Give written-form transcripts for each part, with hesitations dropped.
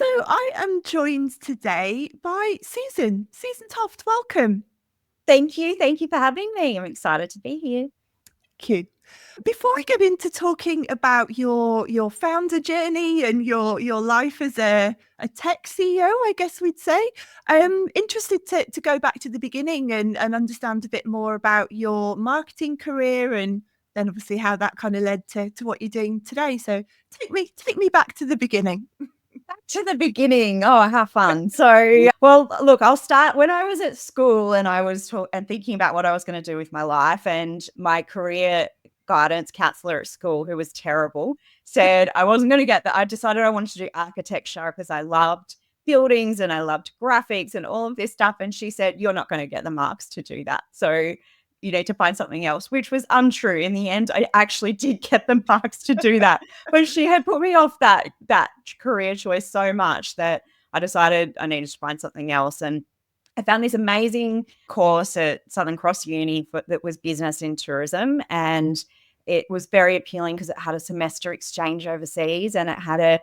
So I am joined today by Susan Toft. Welcome. Thank you. Thank you for having me. I'm excited to be here. Thank you. Before we get into talking about your founder journey and your life as a tech CEO, I guess we'd say, I'm interested to go back to the beginning and understand a bit more about your marketing career and then obviously how that kind of led to what you're doing today. So take me back to the beginning. Back to the beginning. Oh, how fun. So, well, look, I'll start when I was at school and I was and thinking about what I was going to do with my life, and my career guidance counselor at school, who was terrible, said I wasn't going to get that. I decided I wanted to do architecture because I loved buildings and I loved graphics and all of this stuff. And she said, "You're not going to get the marks to do that. So you need to find something else," which was untrue. In the end, I actually did get the marks to do that. But she had put me off that career choice so much that I decided I needed to find something else. And I found this amazing course at Southern Cross Uni that was business in tourism. And it was very appealing because it had a semester exchange overseas, and it had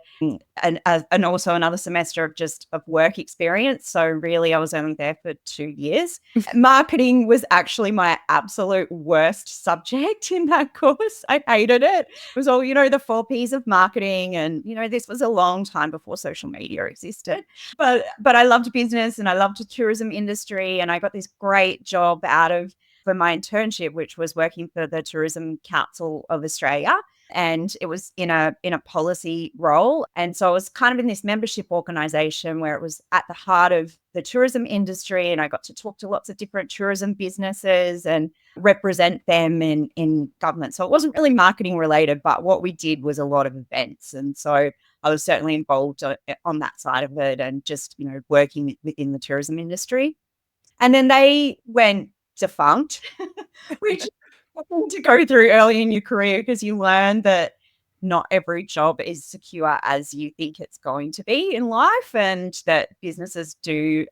and also another semester of work experience. So really, I was only there for 2 years. Marketing was actually my absolute worst subject in that course. I hated it. It was all, the 4 Ps of marketing. And, this was a long time before social media existed. But I loved business and I loved the tourism industry. And I got this great job out of for my internship, which was working for the Tourism Council of Australia. And it was in a policy role. And so I was kind of in this membership organization where it was at the heart of the tourism industry. And I got to talk to lots of different tourism businesses and represent them in government. So it wasn't really marketing related, but what we did was a lot of events. And so I was certainly involved on that side of it and just, working within the tourism industry. And then they went defunct, which to go through early in your career because you learn that not every job is secure as you think it's going to be in life, and that businesses do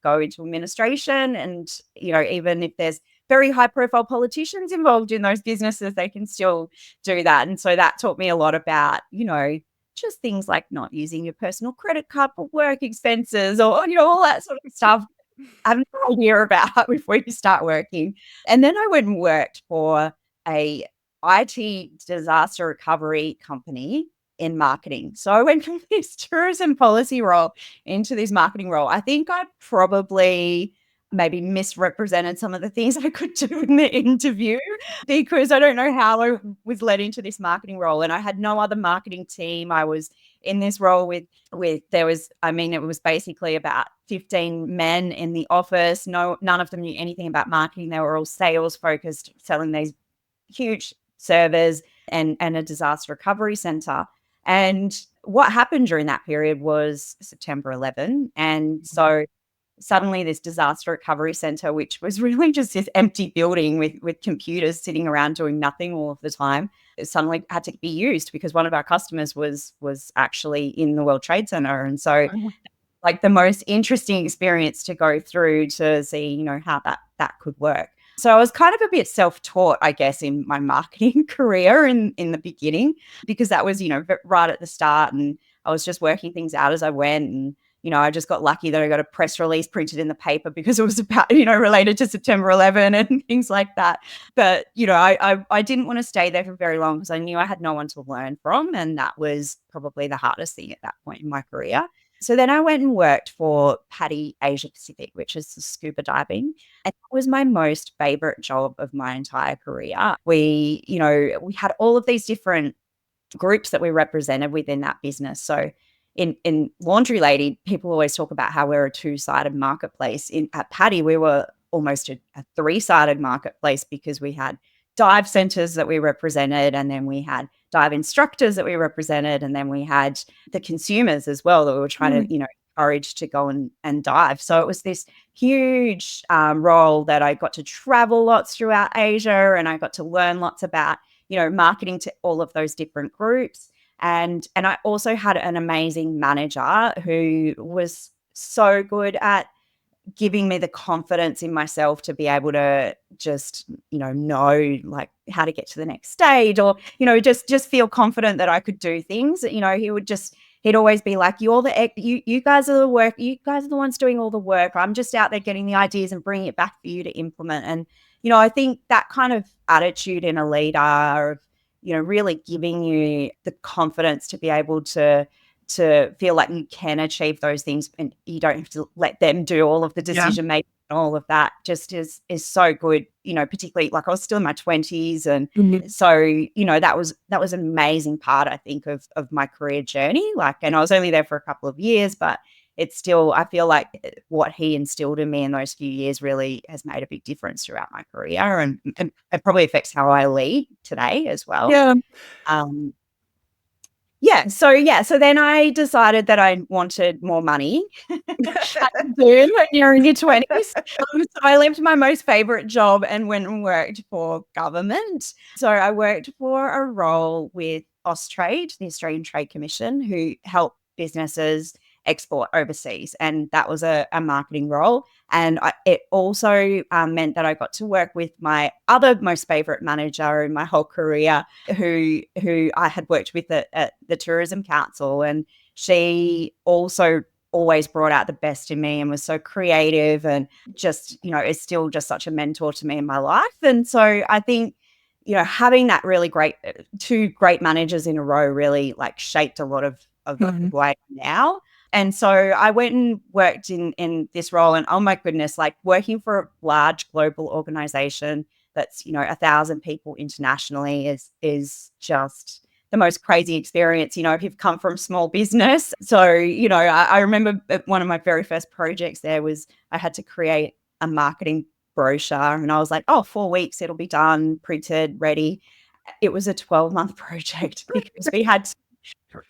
go into administration. And, even if there's very high profile politicians involved in those businesses, they can still do that. And so that taught me a lot about, just things like not using your personal credit card for work expenses or, all that sort of stuff. I have no idea about before you start working. And then I went and worked for a IT disaster recovery company in marketing. So I went from this tourism policy role into this marketing role. I think I probably maybe misrepresented some of the things I could do in the interview because I don't know how I was led into this marketing role. And I had no other marketing team. I was in this role with there was, it was basically about 15 men in the office. None of them knew anything about marketing. They were all sales focused, selling these huge servers and a disaster recovery center. And what happened during that period was September 11. And so suddenly this disaster recovery center, which was really just this empty building with computers sitting around doing nothing all of the time, it suddenly had to be used because one of our customers was actually in the World Trade Center. And so like the most interesting experience to go through to see, how that could work. So I was kind of a bit self-taught, I guess, in my marketing career in the beginning, because that was, right at the start, and I was just working things out as I went. And, I just got lucky that I got a press release printed in the paper because it was about, related to September 11 and things like that. But, I didn't want to stay there for very long because I knew I had no one to learn from. And that was probably the hardest thing at that point in my career. So then I went and worked for PADI Asia Pacific, which is scuba diving. And that was my most favorite job of my entire career. We had all of these different groups that we represented within that business. So in Laundry Lady, people always talk about how we're a two-sided marketplace. At PADI, we were almost a three-sided marketplace because we had dive centers that we represented, and then we had dive instructors that we represented, and then we had the consumers as well that we were trying to, encourage to go and dive. So it was this huge role that I got to travel lots throughout Asia, and I got to learn lots about, marketing to all of those different groups. And I also had an amazing manager who was so good at giving me the confidence in myself to be able to just, know like how to get to the next stage, or, just feel confident that I could do things. He he'd always be like, you guys are the work, you guys are the ones doing all the work. I'm just out there getting the ideas and bringing it back for you to implement. And, I think that kind of attitude in a leader of, really giving you the confidence to be able to feel like you can achieve those things and you don't have to let them do all of the Yeah. decision making and all of that just is so good, particularly like I was still in my 20s. And so, that was an amazing part, I think, of my career journey. Like, and I was only there for a couple of years, but it's still, I feel like what he instilled in me in those few years really has made a big difference throughout my career, and it probably affects how I lead today as well. Yeah. So then I decided that I wanted more money. Soon when you're in your 20s. So I left my most favorite job and went and worked for government. So I worked for a role with Austrade, the Australian Trade Commission, who help businesses export overseas. And that was a marketing role. And it also meant that I got to work with my other most favorite manager in my whole career, who I had worked with at the Tourism Council. And she also always brought out the best in me and was so creative and just, is still just such a mentor to me in my life. And so I think, having that really great, two great managers in a row really like shaped a lot of who I am now. And so I went and worked in this role, and oh my goodness, like working for a large global organization that's, 1,000 people internationally is just the most crazy experience, if you've come from small business. So, I remember one of my very first projects there was I had to create a marketing brochure, and I was like, 4 weeks, it'll be done, printed, ready. It was a 12-month project because we had to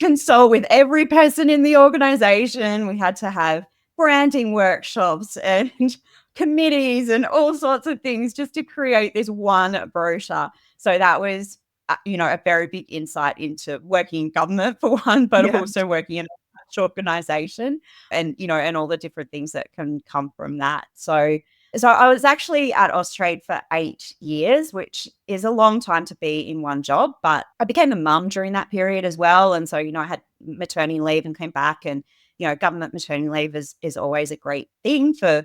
consult with every person in the organization. We had to have branding workshops and committees and all sorts of things just to create this one brochure. So that was, a very big insight into working in government for one, but also working in a large organization and, and all the different things that can come from that. So I was actually at Austrade for 8 years, which is a long time to be in one job, but I became a mum during that period as well. And so, I had maternity leave and came back, and, government maternity leave is always a great thing for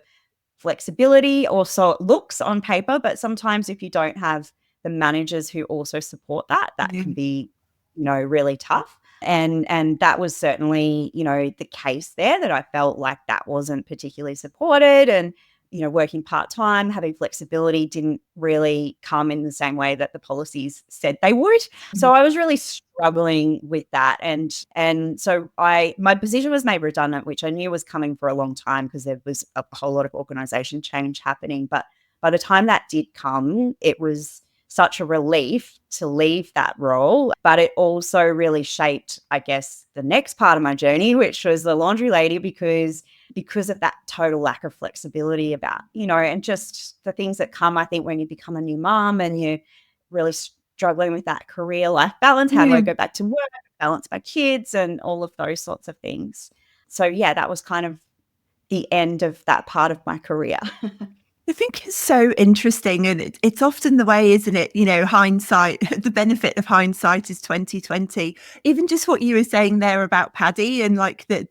flexibility, or so it looks on paper, but sometimes if you don't have the managers who also support that can be, really tough. And that was certainly, the case there, that I felt like that wasn't particularly supported. And, working part-time, having flexibility didn't really come in the same way that the policies said they would. So I was really struggling with that. And so my position was made redundant, which I knew was coming for a long time because there was a whole lot of organization change happening. But by the time that did come, it was such a relief to leave that role. But it also really shaped, I guess, the next part of my journey, which was the laundry lady, because of that total lack of flexibility about, and just the things that come, I think, when you become a new mom and you're really struggling with that career life balance. How do I go back to work, balance my kids, and all of those sorts of things? So yeah, that was kind of the end of that part of my career. I think it's so interesting, and it's often the way, isn't it? Hindsight, the benefit of hindsight is 2020. Even just what you were saying there about Paddy and like the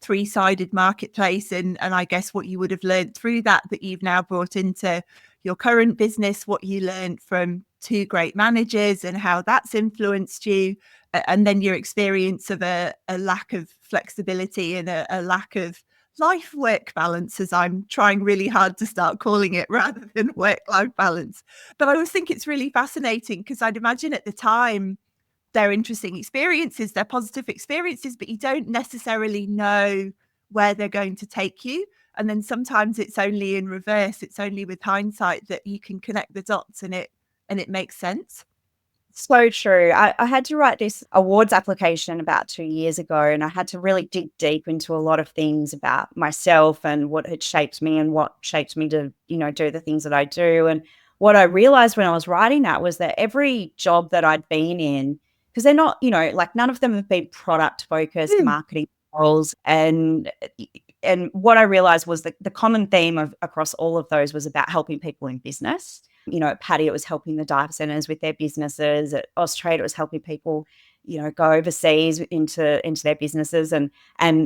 three-sided marketplace, and I guess what you would have learned through that you've now brought into your current business, what you learned from two great managers and how that's influenced you, and then your experience of a lack of flexibility and a lack of life-work balance, as I'm trying really hard to start calling it, rather than work-life balance. But I always think it's really fascinating because I'd imagine at the time they're interesting experiences, they're positive experiences, but you don't necessarily know where they're going to take you. And then sometimes it's only in reverse, it's only with hindsight that you can connect the dots and it makes sense. So true. I had to write this awards application about 2 years ago, and I had to really dig deep into a lot of things about myself and what had shaped me and what shaped me to, do the things that I do. And what I realized when I was writing that was that every job that I'd been in, because they're not, like none of them have been product focused marketing roles. And what I realized was that the common theme across all of those was about helping people in business. At Paddy, it was helping the dive centres with their businesses. At Austrade, it was helping people, go overseas into their businesses. And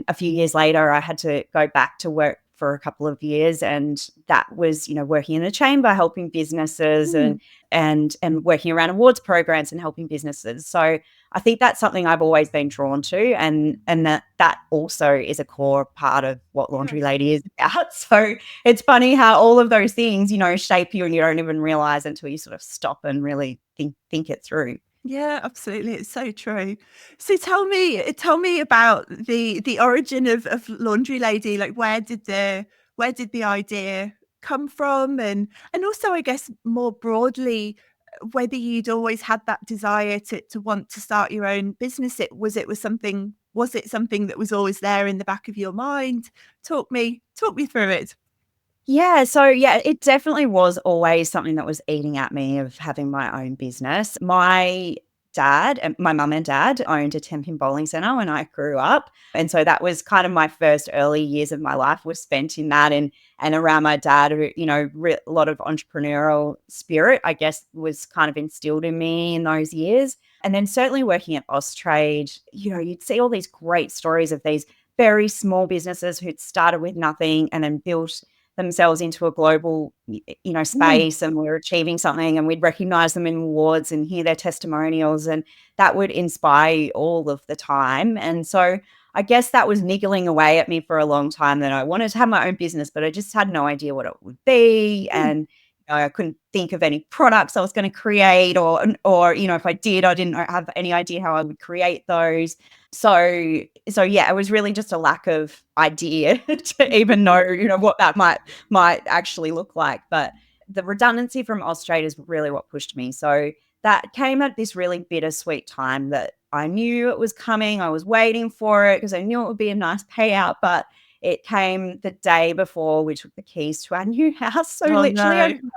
a few years later, I had to go back to work for a couple of years, and that was, working in the chamber, helping businesses and working around awards programs and helping businesses. So I think that's something I've always been drawn to, and that also is a core part of what Laundry Lady is about. So it's funny how all of those things, shape you and you don't even realize until you sort of stop and really think it through. Yeah, absolutely. It's so true. So tell me about the origin of Laundry Lady. Like where did the idea come from? And also I guess more broadly, whether you'd always had that desire to want to start your own business. Was it something that was always there in the back of your mind? Talk me through it. Yeah, so yeah, it definitely was always something that was eating at me of having my own business. My mum and dad owned a 10-pin bowling centre when I grew up. And so that was kind of my first early years of my life was spent in that, and around my dad, who, a lot of entrepreneurial spirit, I guess, was kind of instilled in me in those years. And then certainly working at Austrade, you'd see all these great stories of these very small businesses who'd started with nothing and then built themselves into a global, Mm, space, and we're achieving something, and we'd recognize them in awards and hear their testimonials, and that would inspire you all of the time. And so I guess that was niggling away at me for a long time, that I wanted to have my own business, but I just had no idea what it would be. mm. And I couldn't think of any products I was going to create, or if I did, I didn't have any idea how I would create those. So yeah, it was really just a lack of idea to even know, what that might actually look like. But the redundancy from Australia is really what pushed me. So that came at this really bittersweet time that I knew it was coming. I was waiting for it because I knew it would be a nice payout, but it came the day before we took the keys to our new house. So Oh literally no.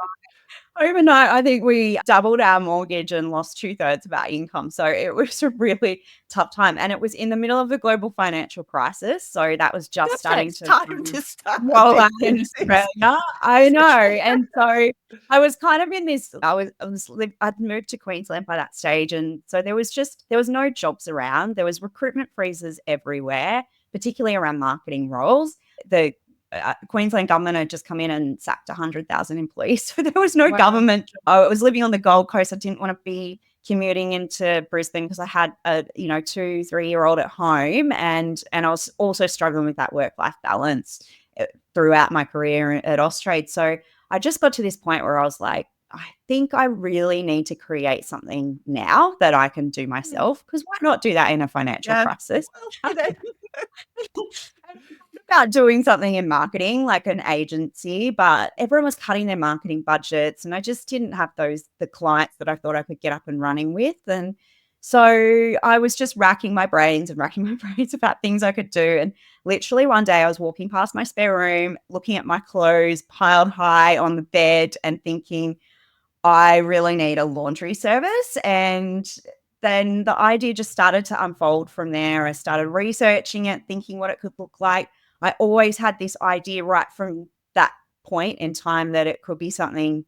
overnight, I think we doubled our mortgage and lost 2/3 of our income. So it was a really tough time. And it was in the middle of the global financial crisis. So that was just starting Perfect to time to start a roll out in business. Australia. I know. And so I was kind of in this, I'd moved to Queensland by that stage. And so there was no jobs around. There was recruitment freezes everywhere, particularly around marketing roles. The Queensland government had just come in and sacked 100,000 employees. So there was no Wow. government. I was living on the Gold Coast. I didn't want to be commuting into Brisbane because I had a 2-3-year-old at home, and I was also struggling with that work-life balance throughout my career at Austrade. So I just got to this point where I was like, I think I really need to create something now that I can do Mm. myself, because why not do that in a financial Yeah. crisis? Well, you know. About doing something in marketing, like an agency, but everyone was cutting their marketing budgets, and I just didn't have the clients that I thought I could get up and running with. And so I was just racking my brains about things I could do. And literally one day I was walking past my spare room, looking at my clothes piled high on the bed and thinking, I really need a laundry service. And then the idea just started to unfold from there. I started researching it, thinking what it could look like. I always had this idea right from that point in time that it could be something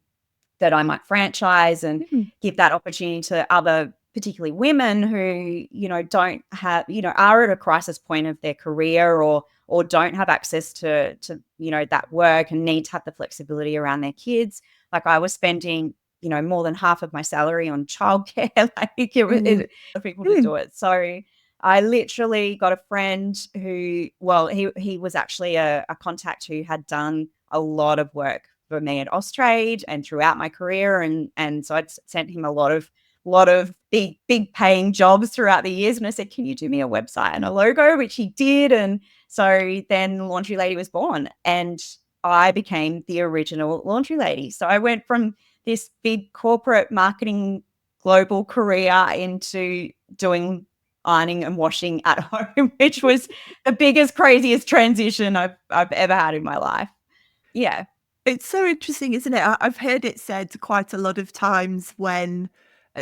that I might franchise and Mm, give that opportunity to other, particularly women who, don't have, are at a crisis point of their career, or don't have access to that work and need to have the flexibility around their kids. Like I was spending, more than half of my salary on childcare. Like mm, for people to mm. do it. So I literally got a friend who, well, he was actually a contact who had done a lot of work for me at Austrade and throughout my career, and so I'd sent him a lot of big paying jobs throughout the years, and I said, "Can you do me a website and a logo?" Which he did, and so then Laundry Lady was born, and I became the original Laundry Lady. So I went from this big corporate marketing global career into doing ironing and washing at home, which was the biggest, craziest transition I've ever had in my life. Yeah. It's so interesting, isn't it? I've heard it said quite a lot of times when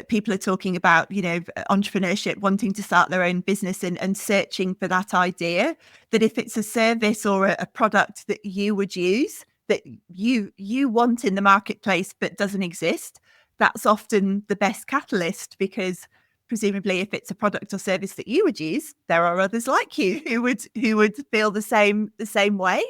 people are talking about, entrepreneurship, wanting to start their own business and searching for that idea, that if it's a service or a product that you would use, that you want in the marketplace but doesn't exist, that's often the best catalyst because presumably if it's a product or service that you would use, there are others like you who would feel the same way.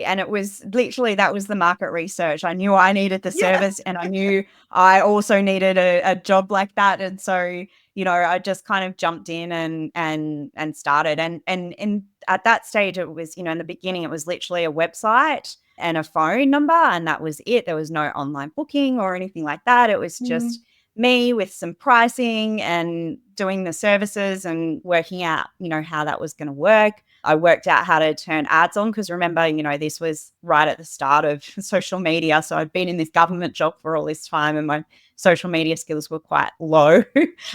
And it was literally, that was the market research. I knew I needed the Yeah. service, and I knew I also needed a job like that. And so, I just kind of jumped in and started. And at that stage, it was, in the beginning, it was literally a website and a phone number, and that was it. There was no online booking or anything like that. It was just me with some pricing and doing the services and working out, how that was going to work. I worked out how to turn ads on, because remember, this was right at the start of social media. So I'd been in this government job for all this time, and my social media skills were quite low.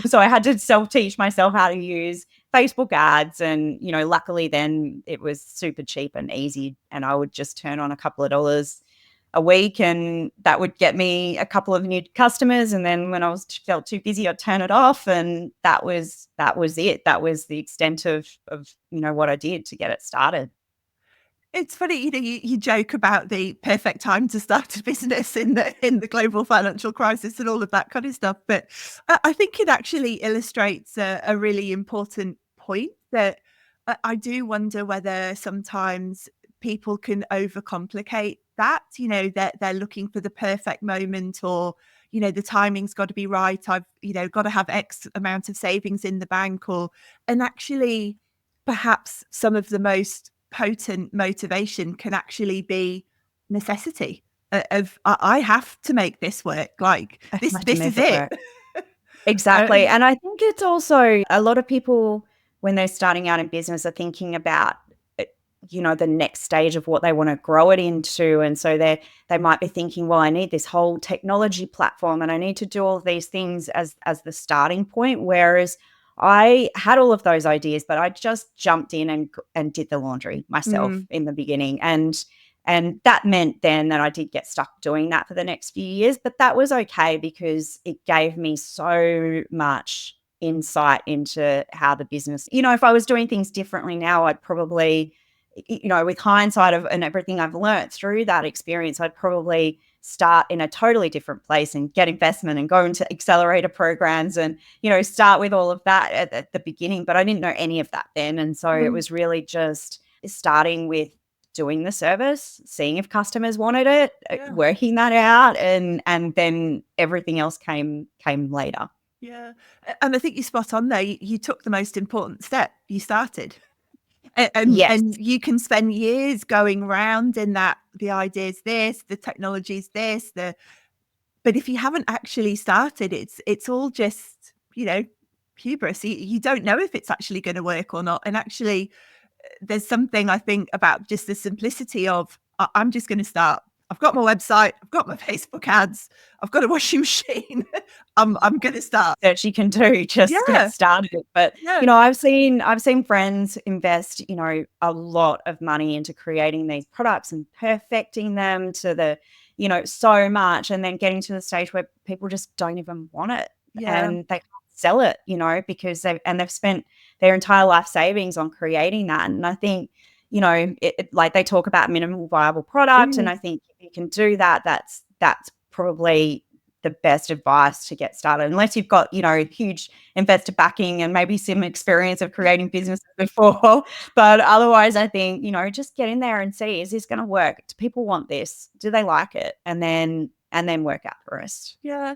So I had to self-teach myself how to use Facebook ads. And, luckily then it was super cheap and easy, and I would just turn on a couple of dollars a week, and that would get me a couple of new customers. And then when I felt too busy, I'd turn it off, and that was it. That was the extent of what I did to get it started. It's funny, you joke about the perfect time to start a business in the global financial crisis and all of that kind of stuff, but I think it actually illustrates a really important point that I do wonder whether sometimes people can overcomplicate that. That they're looking for the perfect moment, or the timing's got to be right. I've got to have X amount of savings in the bank, and actually perhaps some of the most potent motivation can actually be necessity of I have to make this work. Like I this have to is make it it. work. Exactly. And I think it's also a lot of people, when they're starting out in business, are thinking about, the next stage of what they want to grow it into. And so they might be thinking, well, I need this whole technology platform, and I need to do all of these things as the starting point. Whereas I had all of those ideas, but I just jumped in and did the laundry myself in the beginning. And that meant then that I did get stuck doing that for the next few years. But that was okay, because it gave me so much insight into how the business, if I was doing things differently now, I'd probably, with hindsight and everything I've learned through that experience, I'd probably start in a totally different place and get investment and go into accelerator programs and, start with all of that at the beginning. But I didn't know any of that then. And so it was really just starting with doing the service, seeing if customers wanted it, working that out, and then everything else came later. Yeah. And I think you're spot on there. You took the most important step. You started. Yes. And you can spend years going around in that the idea's this, the technology's this, but if you haven't actually started, it's all just, hubris. You don't know if it's actually going to work or not. And actually, there's something I think about just the simplicity of I'm just going to start. I've got my website, I've got my Facebook ads, I've got a washing machine. I'm going to start. That you can do, just get started. But I've seen friends invest, a lot of money into creating these products and perfecting them to the, so much, and then getting to the stage where people just don't even want it, and they can't sell it, because they've spent their entire life savings on creating that. And I think, like they talk about minimum viable product, and I think if you can do that, that's probably the best advice to get started, unless you've got, huge investor backing and maybe some experience of creating businesses before. But otherwise, I think, just get in there and see, is this going to work? Do people want this? Do they like it? And then work out the rest. Yeah.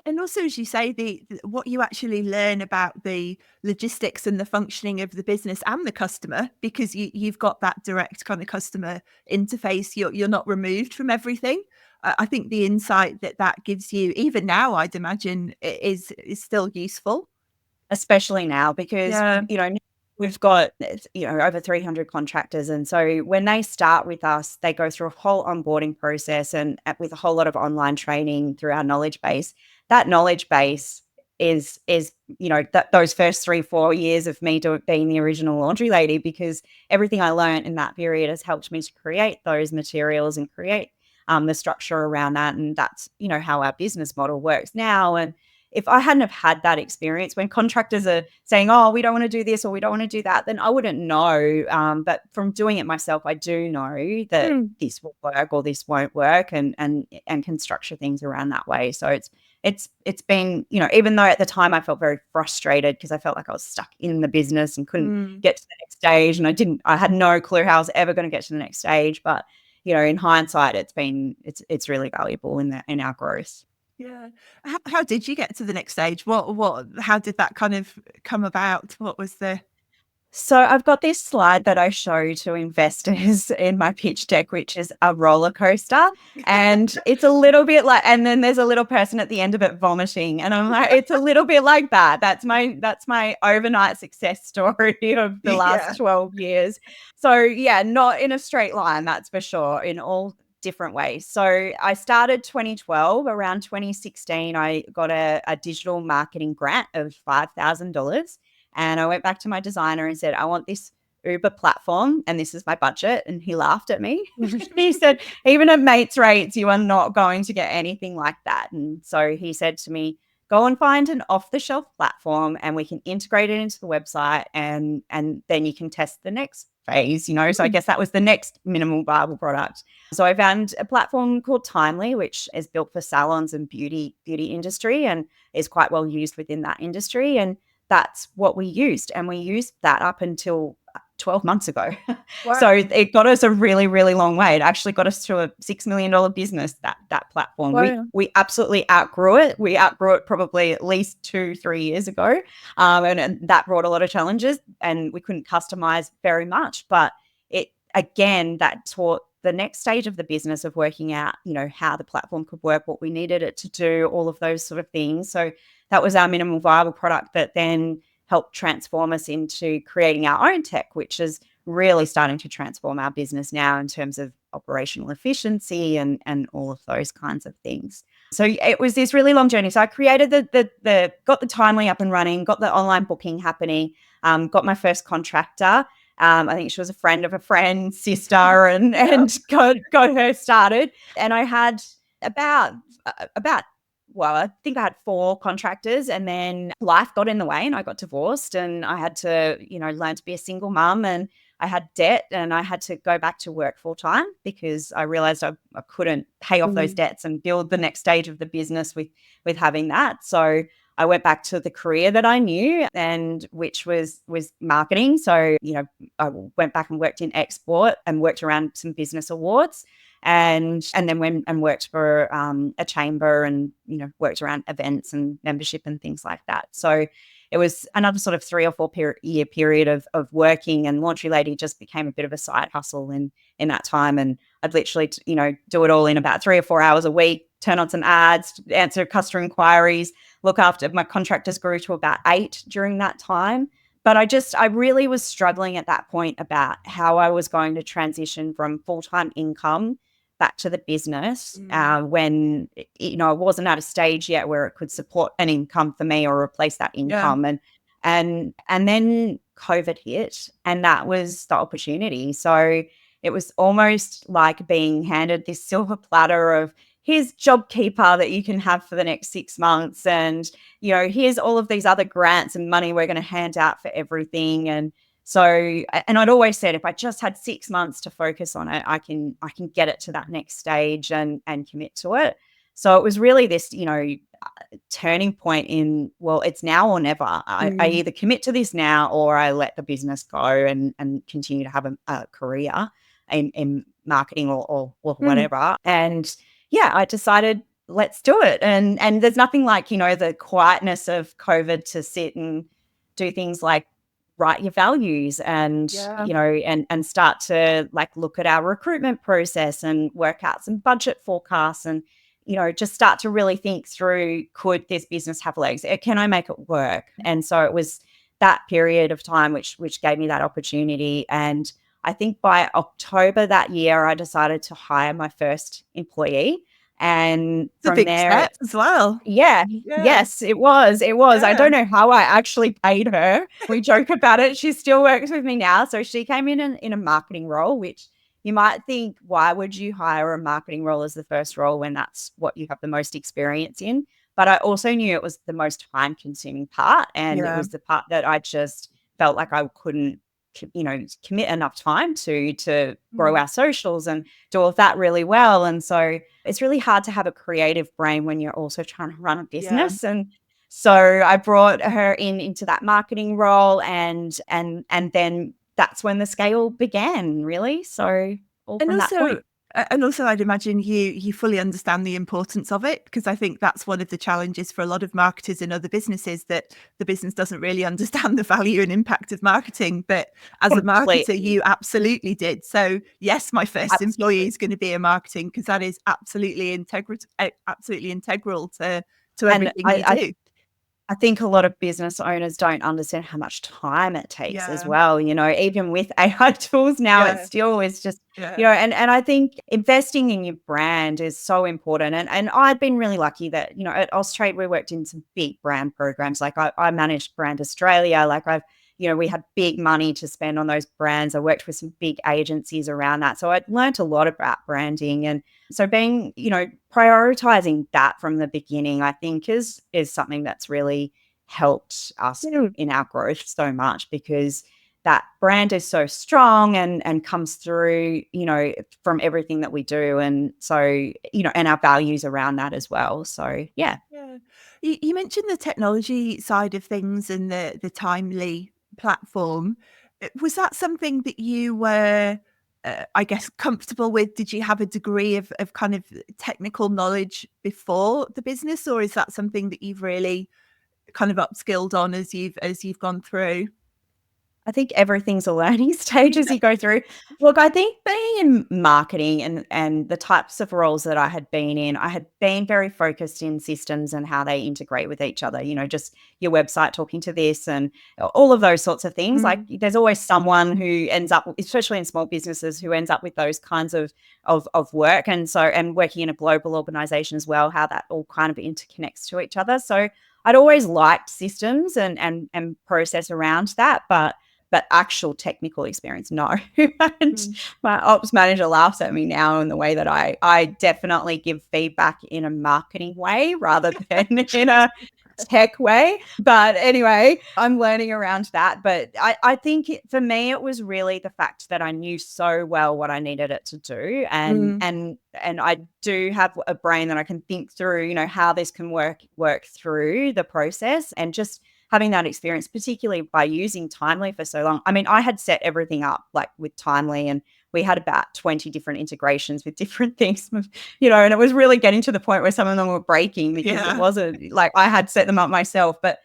And also, as you say, the what you actually learn about the logistics and the functioning of the business and the customer, because you've got that direct kind of customer interface. You're not removed from everything. I think the insight that gives you, even now, I'd imagine, is still useful. Especially now, because, we've got, over 300 contractors. And so when they start with us, they go through a whole onboarding process, and with a whole lot of online training through our knowledge base. That knowledge base is those first 3-4 years of me being the original laundry lady, because everything I learned in that period has helped me to create those materials and create the structure around that. And that's, how our business model works now. And if I hadn't have had that experience, when contractors are saying, oh, we don't want to do this or we don't want to do that, then I wouldn't know. But from doing it myself, I do know that this will work or this won't work, and can structure things around that way. So it's it's been, even though at the time I felt very frustrated because I felt like I was stuck in the business and couldn't get to the next stage, and I had no clue how I was ever going to get to the next stage. But in hindsight, it's really valuable in our growth. Yeah. How did you get to the next stage? How did that kind of come about? What was the So I've got this slide that I show to investors in my pitch deck, which is a roller coaster. And it's a little bit like, and then there's a little person at the end of it vomiting. And I'm like, it's a little bit like that. That's my overnight success story of the Yeah. last 12 years. So yeah, not in a straight line, that's for sure, in all different ways. So I started 2012. Around 2016, I got a digital marketing grant of $5,000. And I went back to my designer and said, I want this Uber platform and this is my budget. And he laughed at me. He said, even at mates rates, you are not going to get anything like that. And so he said to me, go and find an off-the-shelf platform and we can integrate it into the website, and then you can test the next phase. So I guess that was the next minimal viable product. So I found a platform called Timely, which is built for salons and beauty industry and is quite well used within that industry. And that's what we used. And we used that up until 12 months ago. Wow. So it got us a really, really long way. It actually got us to a $6 million business, that platform. Wow. We absolutely outgrew it. We outgrew it probably at least 2-3 years ago. And that brought a lot of challenges and we couldn't customize very much. But that taught the next stage of the business of working out, how the platform could work, what we needed it to do, all of those sort of things. So that was our minimal viable product that then helped transform us into creating our own tech, which is really starting to transform our business now in terms of operational efficiency and all of those kinds of things. So it was this really long journey. So I created got the Timely up and running, got the online booking happening, got my first contractor. I think she was a friend of a friend, sister, and got her started. And I had about I think I had 4 contractors, and then life got in the way and I got divorced and I had to, learn to be a single mum, and I had debt and I had to go back to work full time because I realized I couldn't pay off those debts and build the next stage of the business with having that. So I went back to the career that I knew, and which was marketing. So, I went back and worked in export and worked around some business awards, and then went and worked for a chamber and, worked around events and membership and things like that. So it was another sort of 3 or 4 year period of working, and Laundry Lady just became a bit of a side hustle in that time. And I'd literally, do it all in about 3 or 4 hours a week, turn on some ads, answer customer inquiries, look after my contractors. Grew to about 8 during that time. But I really was struggling at that point about how I was going to transition from full-time income back to the business when, I wasn't at a stage yet where it could support an income for me or replace that income. Yeah. And then COVID hit, and that was the opportunity. So it was almost like being handed this silver platter of, here's JobKeeper that you can have for the next 6 months. And, here's all of these other grants and money we're going to hand out for everything. And so, and I'd always said, if I just had 6 months to focus on it, I can get it to that next stage and commit to it. So it was really this, turning point in, well, it's now or never. I either commit to this now or I let the business go and continue to have a career in marketing or whatever. And yeah, I decided, let's do it. And there's nothing like, the quietness of COVID to sit and do things like write your values and, and start to look at our recruitment process and work out some budget forecasts and, just start to really think through, could this business have legs? Can I make it work? And so it was that period of time which gave me that opportunity. And I think by October that year, I decided to hire my first employee. And it's a big step as well. Yeah. Yes, it was. Yeah. I don't know how I actually paid her. We joke about it. She still works with me now. So she came in a marketing role, which you might think, why would you hire a marketing role as the first role when that's what you have the most experience in? But I also knew it was the most time consuming part. And it was the part that I just felt like I couldn't commit enough time to grow our socials and do all of that really well. And so it's really hard to have a creative brain when you're also trying to run a Yeah. business. And so I brought her into that marketing role, and then that's when the scale began, really. So all And from that also, point. I'd imagine you fully understand the importance of it, because I think that's one of the challenges for a lot of marketers in other businesses, that the business doesn't really understand the value and impact of marketing. But as a marketer, Completely. you absolutely did. So yes, my first employee Absolutely. is going to be a marketing, because that is absolutely integral to And everything you do. I think a lot of business owners don't understand how much time it takes as Yeah, well. Even with AI tools now, it yeah, still is just, yeah. and I think investing in your brand is so important. And I've been really lucky that, at Austrade, we worked in some big brand programs. Like I managed Brand Australia. Like we had big money to spend on those brands. I worked with some big agencies around that. So I learned a lot about branding. And so being, prioritizing that from the beginning, I think is something that's really helped us in our growth so much, because that brand is so strong and comes through, from everything that we do. And so, and our values around that as well. So, yeah. Yeah. You mentioned the technology side of things and the Timely platform. Was that something that you were, I guess, comfortable with? Did you have a degree of kind of technical knowledge before the business, or is that something that you've really kind of upskilled on as you've gone through? I think everything's a learning stage as you go through. Look, I think being in marketing and the types of roles that I had been in, I had been very focused in systems and how they integrate with each other, just your website talking to this and all of those sorts of things. Like Mm. there's always someone who ends up, especially in small businesses, who ends up with those kinds of work. And so, and working in a global organization as well, how that all kind of interconnects to each other. So I'd always liked systems and process around that, but actual technical experience, no. And Mm. my ops manager laughs at me now in the way that I definitely give feedback in a marketing way rather than in a tech way. But anyway, I'm learning around that. But I think for me, it was really the fact that I knew so well what I needed it to do. And Mm. and I do have a brain that I can think through, how this can work through the process, and just having that experience, particularly by using Timely for so long. I mean, I had set everything up like with Timely, and we had about 20 different integrations with different things, and it was really getting to the point where some of them were breaking because it Yeah. wasn't like I had set them up myself. But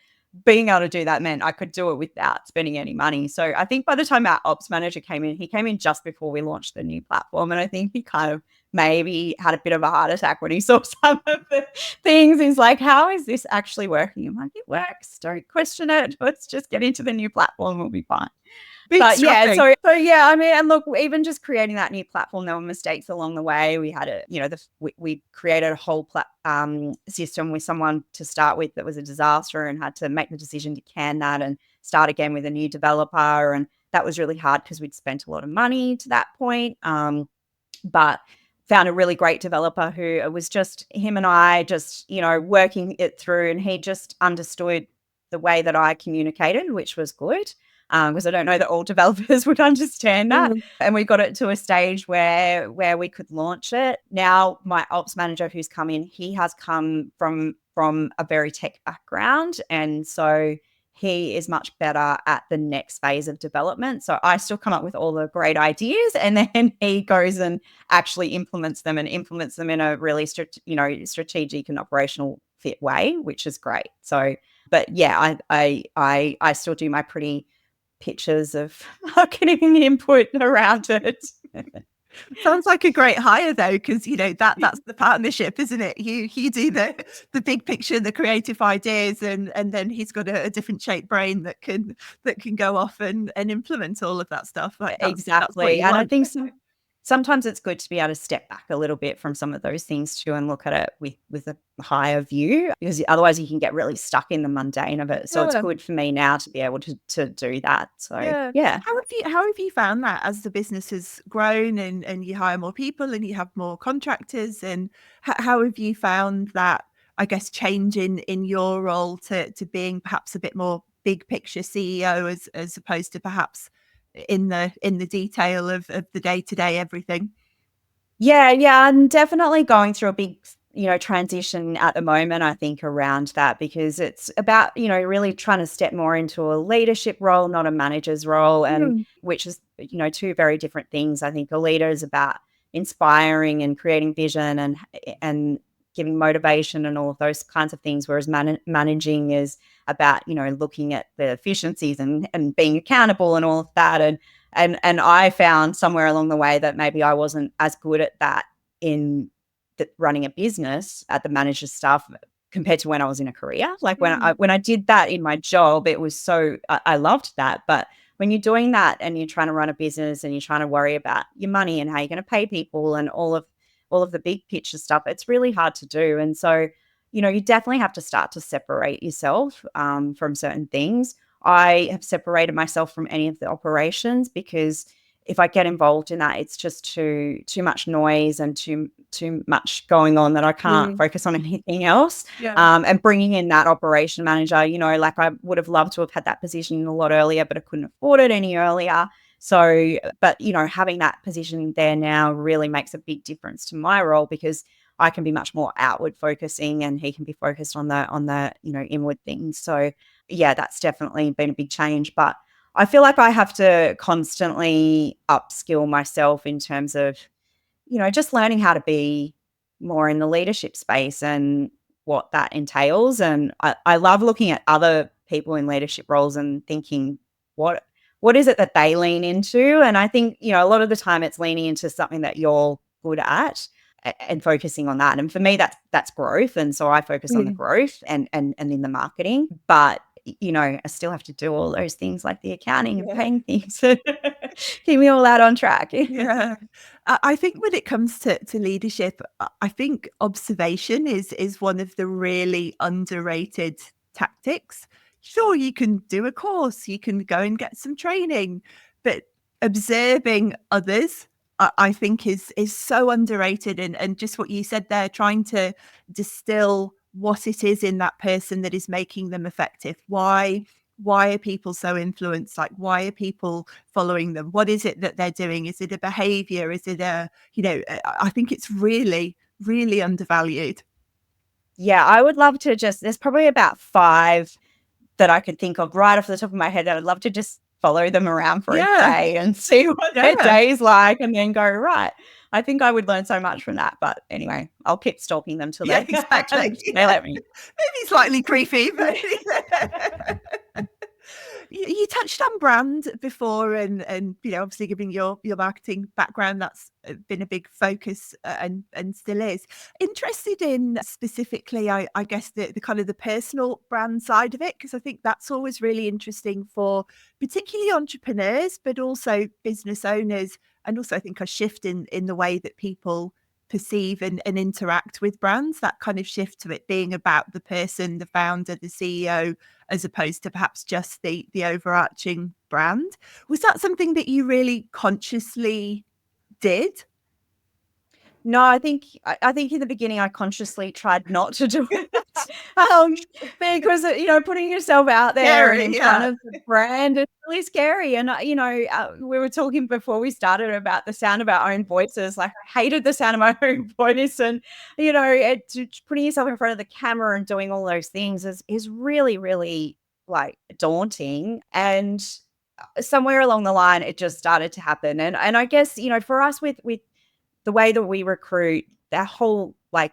being able to do that meant I could do it without spending any money. So I think by the time our ops manager came in, he came in just before we launched the new platform. And I think he kind of maybe had a bit of a heart attack when he saw some of the things. He's like, how is this actually working? I'm like, it works. Don't question it. Let's just get into the new platform. We'll be fine. But yeah, Bootstrapping. so yeah, I mean, and look, even just creating that new platform, there were mistakes along the way. We had we created a whole system with someone to start with that was a disaster, and had to make the decision to can that and start again with a new developer. And that was really hard because we'd spent a lot of money to that point. But found a really great developer who it was just him and I just, working it through, and he just understood the way that I communicated, which was good. Because I don't know that all developers would understand that. Mm. And we got it to a stage where we could launch it. Now my ops manager who's come in, he has come from a very tech background. And so he is much better at the next phase of development. So I still come up with all the great ideas, and then he goes and actually implements them in a really strategic and operational fit way, which is great. So, but yeah, I still do my pretty pictures of marketing input around it. Sounds like a great hire though, because that's the partnership, isn't it? You do the big picture, the creative ideas, and then he's got a different shaped brain that can go off and implement all of that stuff. Like that's what Exactly. you And I want. think sometimes it's good to be able to step back a little bit from some of those things too, and look at it with a higher view, because otherwise you can get really stuck in the mundane of it. So it's Yeah. good for me now to be able to do that. So Yeah. yeah. How have you found that as the business has grown and you hire more people and you have more contractors, and how have you found that, I guess, change in your role to being perhaps a bit more big picture CEO as opposed to perhaps in the detail of the day-to-day everything. Yeah, I'm definitely going through a big, transition at the moment, I think, around that, because it's about, really trying to step more into a leadership role, not a manager's role, and Mm. which is, two very different things. I think a leader is about inspiring and creating vision and giving motivation and all of those kinds of things, whereas managing is about, looking at the efficiencies and being accountable and all of that. And I found somewhere along the way that maybe I wasn't as good at that in running a business at the manager stuff compared to when I was in a career. Like when I did that in my job, it was so I loved that. But when you're doing that and you're trying to run a business and you're trying to worry about your money and how you're going to pay people and all of the big picture stuff, it's really hard to do. And so, you definitely have to start to separate yourself from certain things. I have separated myself from any of the operations because if I get involved in that, it's just too much noise and too much going on that I can't focus on anything else. Yeah. And bringing in that operation manager, like I would have loved to have had that position a lot earlier, but I couldn't afford it any earlier. So, but having that position there now really makes a big difference to my role because I can be much more outward focusing and he can be focused on the inward things. So yeah, that's definitely been a big change. But I feel like I have to constantly upskill myself in terms of, just learning how to be more in the leadership space and what that entails. And I love looking at other people in leadership roles and thinking, what is it that they lean into? And I think, a lot of the time it's leaning into something that you're good at and focusing on that. And for me, that's growth. And so I focus on the growth and in the marketing. But I still have to do all those things like the accounting and paying things to keep me all out on track. Yeah. I think when it comes to leadership, I think observation is one of the really underrated tactics. Sure, you can do a course, you can go and get some training, but observing others, I think is so underrated. And just what you said there, trying to distill what it is in that person that is making them effective. Why are people so influenced? Like, why are people following them? What is it that they're doing? Is it a behavior? Is it I think it's really, really undervalued. Yeah, I would love to there's probably about 5 that I could think of right off the top of my head that I'd love to just follow them around for a Yeah. day and see what their Yeah. day's like and then go, right. I think I would learn so much from that. But anyway, I'll keep stalking them till Yeah, they, exactly. they let me. Maybe slightly creepy, but you touched on brand before, and obviously, given your marketing background, that's been a big focus, and still is. Interested in specifically, I guess the kind of the personal brand side of it, because I think that's always really interesting for particularly entrepreneurs, but also business owners, and also I think a shift in the way that people perceive and interact with brands, that kind of shift to it being about the person, the founder, the CEO, as opposed to perhaps just the overarching brand. Was that something that you really consciously did? No, I think in the beginning I consciously tried not to do it, because putting yourself out there and Scary, in front yeah. of the brand is really scary. And we were talking before we started about the sound of our own voices. Like I hated the sound of my own voice, and putting yourself in front of the camera and doing all those things is really, really like daunting. And somewhere along the line, it just started to happen. And I guess for us with the way that we recruit, that whole like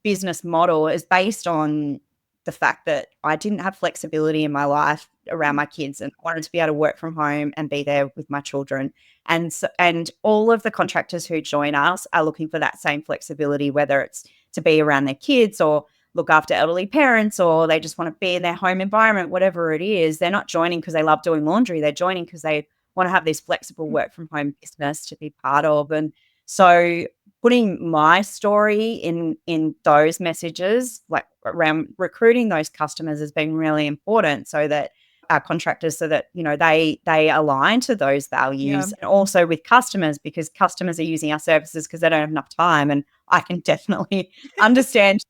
business model is based on the fact that I didn't have flexibility in my life around my kids and I wanted to be able to work from home and be there with my children. And all of the contractors who join us are looking for that same flexibility, whether it's to be around their kids or look after elderly parents, or they just want to be in their home environment, whatever it is. They're not joining because they love doing laundry. They're joining because they want to have this flexible work from home business to be part of. And so putting my story in those messages, like around recruiting those customers, has been really important, so that our contractors, so that they align to those Yeah. values, and also with customers, because customers are using our services because they don't have enough time, and I can definitely understand.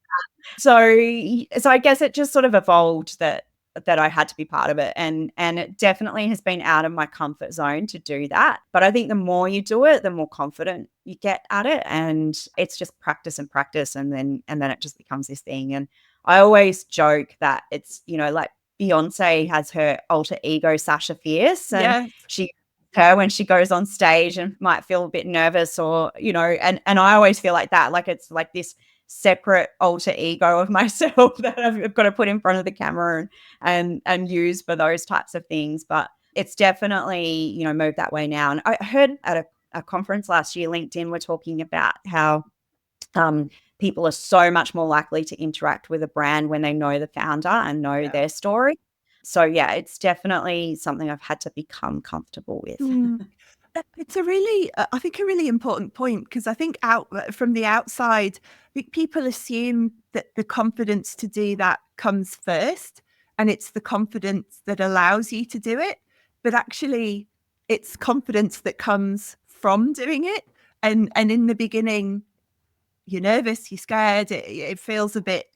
So I guess it just sort of evolved that that I had to be part of it. And it definitely has been out of my comfort zone to do that. But I think the more you do it, the more confident you get at it. And it's just practice and practice. And then it just becomes this thing. And I always joke that it's, like Beyonce has her alter ego, Sasha Fierce, and Yes. she her when she goes on stage and might feel a bit nervous or, and I always feel like that. Like it's like this separate alter ego of myself that I've got to put in front of the camera and use for those types of things. But it's definitely, moved that way now. And I heard at a conference last year, LinkedIn were talking about how people are so much more likely to interact with a brand when they know the founder and know their story. So yeah, it's definitely something I've had to become comfortable with. Mm. It's a really, I think, a really important point, because I think from the outside, I think people assume that the confidence to do that comes first, and it's the confidence that allows you to do it. But actually, it's confidence that comes from doing it. And in the beginning, you're nervous, you're scared, it feels a bit,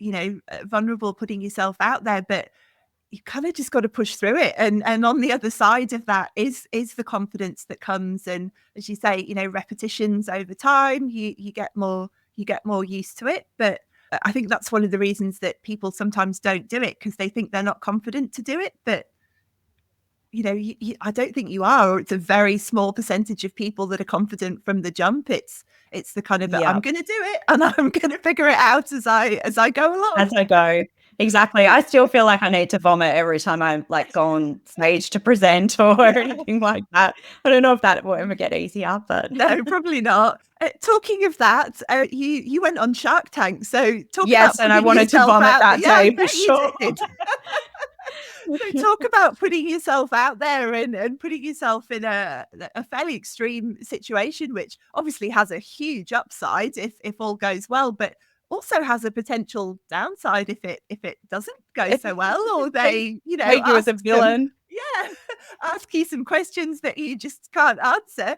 vulnerable putting yourself out there, but you kind of just got to push through it. And on the other side of that is the confidence that comes. And as you say, repetitions over time, you get more used to it. But I think that's one of the reasons that people sometimes don't do it, because they think they're not confident to do it. But I don't think you are. Or it's a very small percentage of people that are confident from the jump. It's the kind of I'm going to do it, and I'm going to figure it out as I go along. As I go. Exactly. I still feel like I need to vomit every time I go on stage to present or anything like that. I don't know if that will ever get easier, but no, probably not. Talking of that, you went on Shark Tank, so talk yes, about and I wanted to vomit that day for sure. So talk about putting yourself out there and putting yourself in a fairly extreme situation, which obviously has a huge upside if all goes well, but also has a potential downside if it doesn't go so well, or they make you as a villain. Ask you some questions that you just can't answer.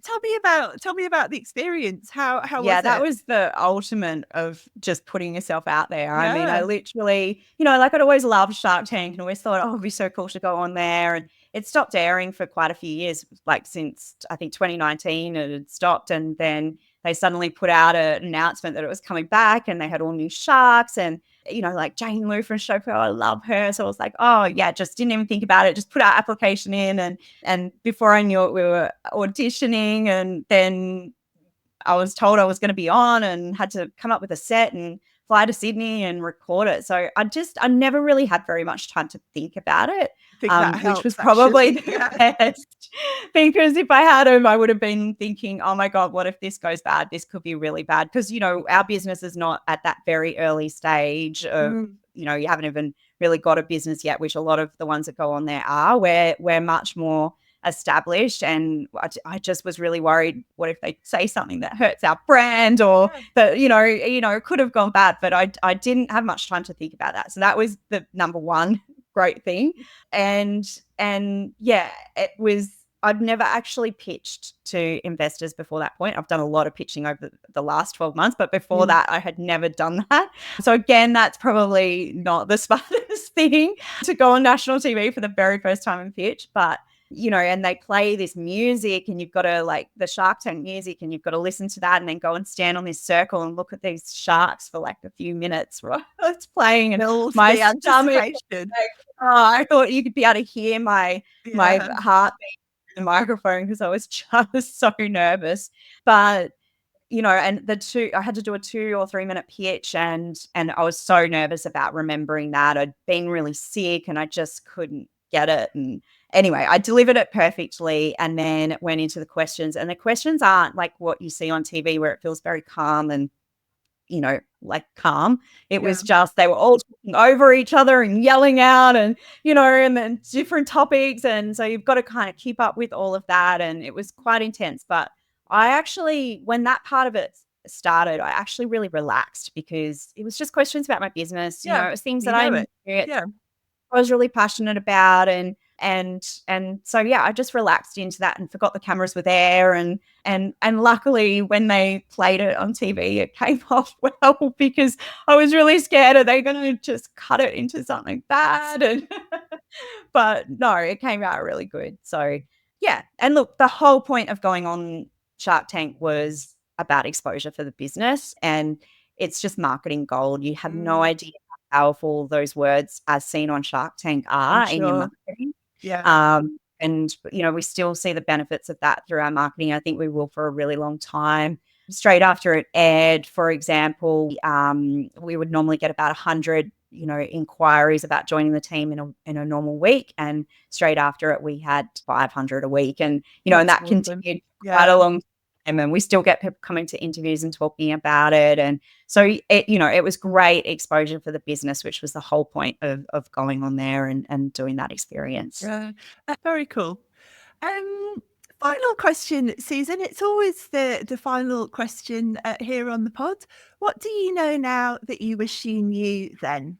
Tell me about the experience. How was it? That was the ultimate of just putting yourself out there. I mean, I Yeah. literally, I'd always loved Shark Tank and always thought, oh, it'd be so cool to go on there. And it stopped airing for quite a few years, like since I think 2019 it had stopped. And then they suddenly put out an announcement that it was coming back, and they had all new sharks and, like Jane Lou from Showco, I love her. So I was like, oh yeah, just didn't even think about it. Just put our application in. And before I knew it, we were auditioning, and then I was told I was going to be on and had to come up with a set and fly to Sydney and record it. So I never really had very much time to think about it, which was probably the best. Because if I had him, I would have been thinking, oh my God, what if this goes bad? This could be really bad. Because, our business is not at that very early stage of, you haven't even really got a business yet, which a lot of the ones that go on there are. We're much more established, and I just was really worried, what if they say something that hurts our brand, or that it could have gone bad. But I didn't have much time to think about that, so that was the number one great thing. And yeah, it was, I'd never actually pitched to investors before that point. I've done a lot of pitching over the last 12 months, but before that I had never done that. So again, that's probably not the smartest thing, to go on national TV for the very first time and pitch. But and they play this music, and you've got to, like, the Shark Tank music, and you've got to listen to that and then go and stand on this circle and look at these sharks for like a few minutes, right? It's playing, and my stomach, I thought you could be able to hear my heartbeat in the microphone, because I was just so nervous. But and I had to do a 2 or 3 minute pitch, and I was so nervous about remembering that. I'd been really sick and I just couldn't get it. And anyway, I delivered it perfectly, and then went into the questions. And the questions aren't like what you see on TV, where it feels very calm and, like calm. It was just, they were all talking over each other and yelling out, and, and then different topics. And so you've got to kind of keep up with all of that. And it was quite intense. But I actually, when that part of it started, I actually really relaxed, because it was just questions about my business. It was things that I was really passionate about. And And so yeah, I just relaxed into that and forgot the cameras were there, and luckily when they played it on TV it came off well, because I was really scared, are they going to just cut it into something bad? And but no, it came out really good. So yeah, and look, the whole point of going on Shark Tank was about exposure for the business, and it's just marketing gold. You have no idea how powerful those words as seen on Shark Tank I'm are in your sure. marketing. Yeah. And, we still see the benefits of that through our marketing. I think we will for a really long time. Straight after it aired, for example, we would normally get about 100, inquiries about joining the team in a normal week. And straight after it, we had 500 a week. And, and That's that awesome. continued quite a Yeah. long time. And we still get people coming to interviews and talking about it. And so it was great exposure for the business, which was the whole point of going on there and doing that experience. Yeah. Very cool. Um, Final question, Susan. It's always the final question here on the pod. What do you know now that you wish you knew then?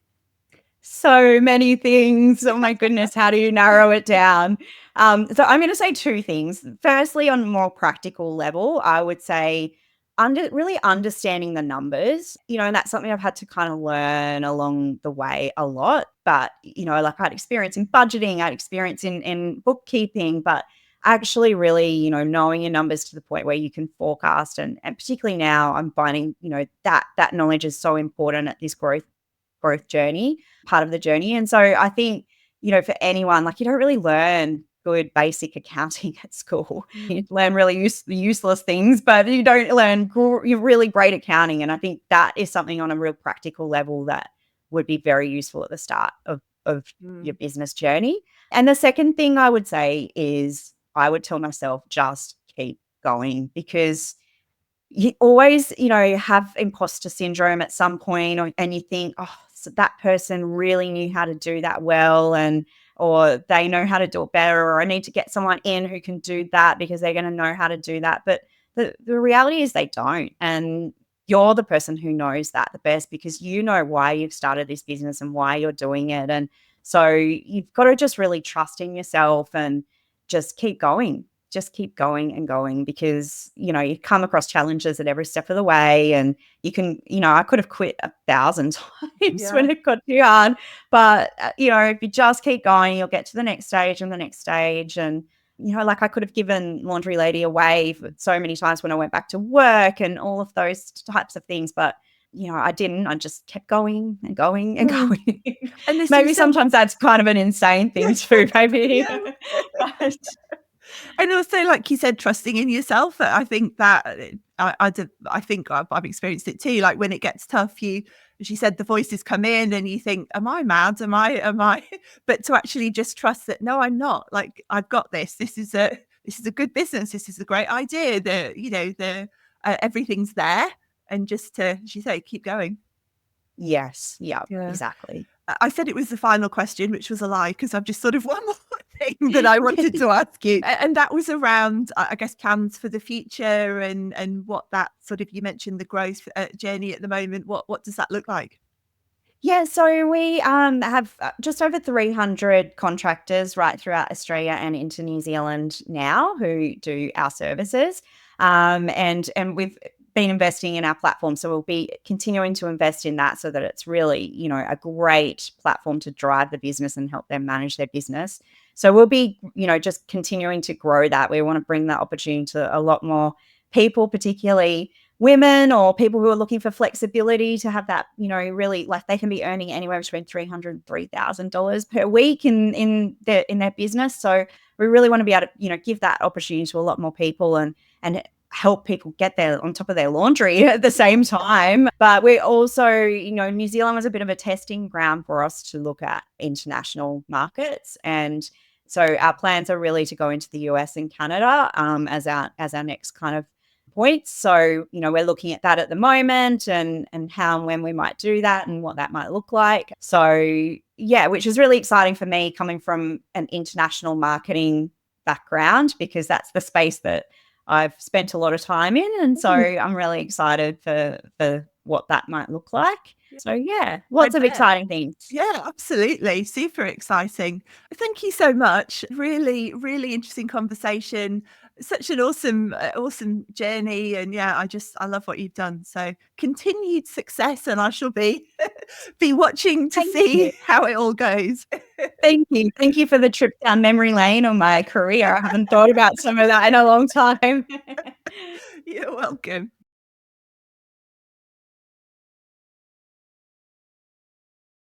So many things. Oh my goodness, how do you narrow it down? So I'm going to say two things. Firstly, on a more practical level, I would say really understanding the numbers, and that's something I've had to kind of learn along the way a lot. But, like I had experience in budgeting, I had experience in bookkeeping, but actually really, knowing your numbers to the point where you can forecast, and particularly now I'm finding, that knowledge is so important at this growth journey, part of the journey. And so I think, for anyone, like, you don't really learn good basic accounting at school. You learn really useless things, but you don't learn really great accounting. And I think that is something on a real practical level that would be very useful at the start of your business journey. And the second thing I would say is I would tell myself, just keep going, because you always, have imposter syndrome at some point, and you think, oh, so that person really knew how to do that well, or they know how to do it better, or I need to get someone in who can do that because they're going to know how to do that. But the reality is they don't. And you're the person who knows that the best, because you know why you've started this business and why you're doing it. And so you've got to just really trust in yourself and just keep going. Just keep going and going, because, you come across challenges at every step of the way, and you can, I could have quit 1,000 times when it got too hard, but, if you just keep going, you'll get to the next stage and the next stage. And, like I could have given Laundry Lady away for so many times when I went back to work and all of those types of things, but, I didn't. I just kept going and going and going. And this Maybe is so sometimes that's kind of an insane thing too, maybe. yeah. But And also, like you said, trusting in yourself. I think that I think I've experienced it too. Like when it gets tough, as you said, the voices come in and you think, am I mad? Am I? But to actually just trust that, no, I'm not. Like, I've got this. This is a good business. This is a great idea. Everything's there. And just to, as you say, keep going. yes, yeah, Yeah. exactly. I said it was the final question, which was a lie, because I've just sort of one more thing that I wanted to ask you. And that was around, I guess, plans for the future and what that sort of, you mentioned the growth journey at the moment. What does that look like? Yeah, so we have just over 300 contractors right throughout Australia and into New Zealand now who do our services. And we've been investing in our platform, so we'll be continuing to invest in that so that it's really, a great platform to drive the business and help them manage their business. So we'll be, just continuing to grow that. We want to bring that opportunity to a lot more people, particularly women or people who are looking for flexibility to have that, really, like, they can be earning anywhere between $300 and $3,000 per week in their business. So we really want to be able to, give that opportunity to a lot more people and help people get there on top of their laundry at the same time. But we also, New Zealand was a bit of a testing ground for us to look at international markets. And so our plans are really to go into the US and Canada as our next kind of points. So, we're looking at that at the moment, and how and when we might do that and what that might look like. So, yeah, which is really exciting for me, coming from an international marketing background, because that's the space that I've spent a lot of time in. And so I'm really excited for what that might look like. So yeah, I lots of bet. exciting things. Yeah, absolutely. Super exciting. Thank you so much. Really, really interesting conversation. Such an awesome journey. And yeah, I love what you've done. So continued success, and I shall be be watching to Thank you. see how it all goes. Thank you. Thank you for the trip down memory lane on my career. I haven't thought about some of that in a long time. You're welcome.